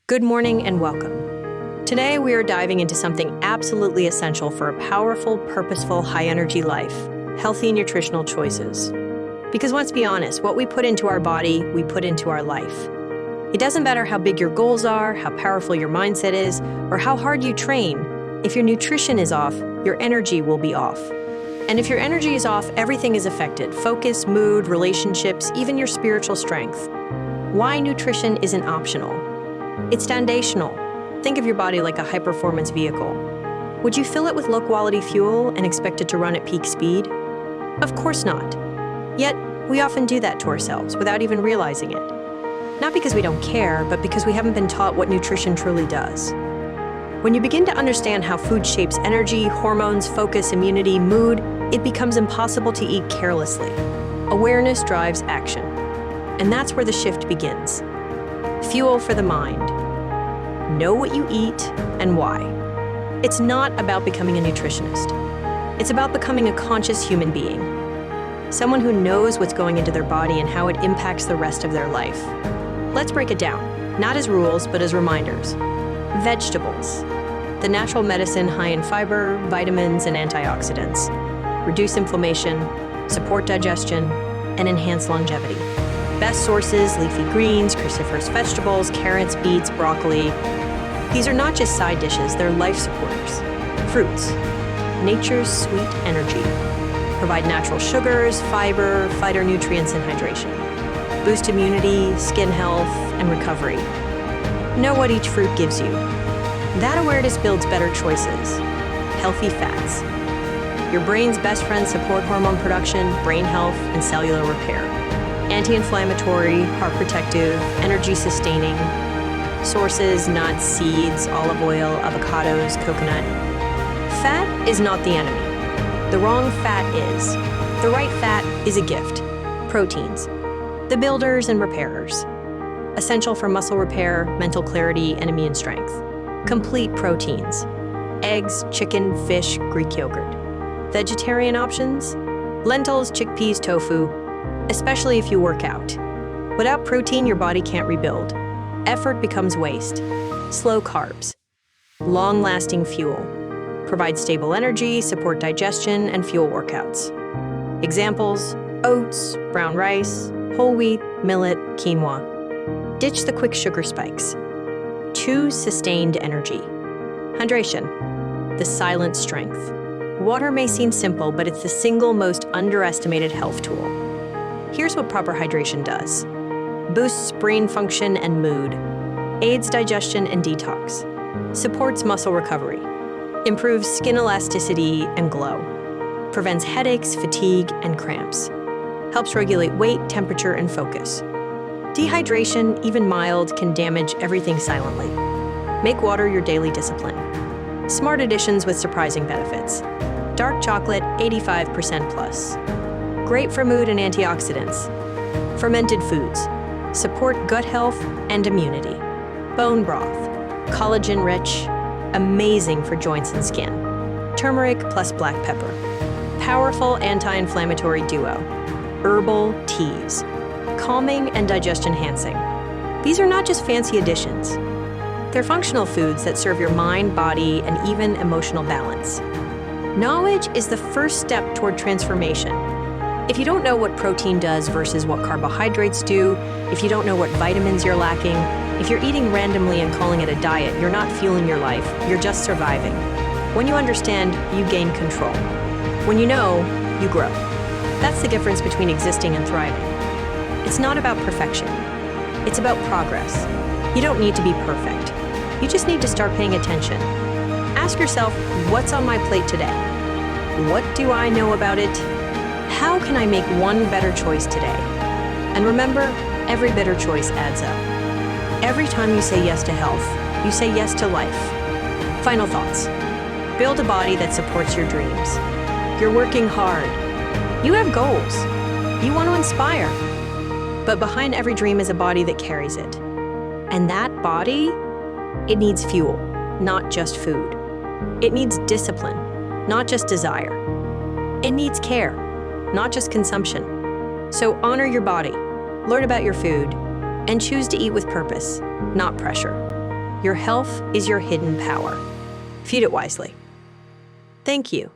Good morning and welcome. Today we are diving into something absolutely essential for a powerful, purposeful, high-energy life: healthy nutritional choices. Because let's be honest, what we put into our body, we put into our life. It doesn't matter how big your goals are, how powerful your mindset is, or how hard you train. If your nutrition is off, your energy will be off. And if your energy is off, everything is affected: focus, mood, relationships, even your spiritual strength. Why nutrition isn't optional? It's foundational. Think of your body like a high-performance vehicle. Would you fill it with low-quality fuel and expect it to run at peak speed? Of course not. Yet, we often do that to ourselves without even realizing it. Not because we don't care, but because we haven't been taught what nutrition truly does. When you begin to understand how food shapes energy, hormones, focus, immunity, mood, it becomes impossible to eat carelessly. Awareness drives action. And that's where the shift begins. Fuel for the mind. Know what you eat and why. It's not about becoming a nutritionist. It's about becoming a conscious human being. Someone who knows what's going into their body and how it impacts the rest of their life. Let's break it down, not as rules, but as reminders. Vegetables. The natural medicine high in fiber, vitamins, and antioxidants. Reduce inflammation, support digestion, and enhance longevity. Best sources: leafy greens, cruciferous vegetables, carrots, beets, broccoli. These are not just side dishes, they're life supporters. Fruits, nature's sweet energy. Provide natural sugars, fiber, phytonutrients, and hydration. Boost immunity, skin health, and recovery. Know what each fruit gives you. That awareness builds better choices. Healthy fats. Your brain's best friends support hormone production, brain health, and cellular repair. Anti-inflammatory, heart protective, energy sustaining. Sources: nuts, seeds, olive oil, avocados, coconut. Fat is not the enemy. The wrong fat is. The right fat is a gift. Proteins. The builders and repairers. Essential for muscle repair, mental clarity, and immune strength. Complete proteins. Eggs, chicken, fish, Greek yogurt. Vegetarian options: lentils, chickpeas, tofu. Especially if you work out. Without protein, your body can't rebuild. Effort becomes waste. Slow carbs. Long-lasting fuel. Provide stable energy, support digestion, and fuel workouts. Examples: oats, brown rice, whole wheat, millet, quinoa. Ditch the quick sugar spikes. Choose sustained energy. Hydration. The silent strength. Water may seem simple, but it's the single most underestimated health tool. Here's what proper hydration does. Boosts brain function and mood. Aids digestion and detox. Supports muscle recovery. Improves skin elasticity and glow. Prevents headaches, fatigue, and cramps. Helps regulate weight, temperature, and focus. Dehydration, even mild, can damage everything silently. Make water your daily discipline. Smart additions with surprising benefits. Dark chocolate, 85% plus. Great for mood and antioxidants. Fermented foods. Support gut health and immunity. Bone broth. Collagen-rich. Amazing for joints and skin. Turmeric plus black pepper. Powerful anti-inflammatory duo. Herbal teas. Calming and digestion-enhancing. These are not just fancy additions. They're functional foods that serve your mind, body, and even emotional balance. Knowledge is the first step toward transformation. If you don't know what protein does versus what carbohydrates do, if you don't know what vitamins you're lacking, if you're eating randomly and calling it a diet, you're not fueling your life, you're just surviving. When you understand, you gain control. When you know, you grow. That's the difference between existing and thriving. It's not about perfection. It's about progress. You don't need to be perfect. You just need to start paying attention. Ask yourself, what's on my plate today? What do I know about it? How can I make one better choice today? And remember, every better choice adds up. Every time you say yes to health, you say yes to life. Final thoughts. Build a body that supports your dreams. You're working hard. You have goals. You want to inspire. But behind every dream is a body that carries it. And that body, it needs fuel, not just food. It needs discipline, not just desire. It needs care, not just consumption. So honor your body, learn about your food, and choose to eat with purpose, not pressure. Your health is your hidden power. Feed it wisely. Thank you.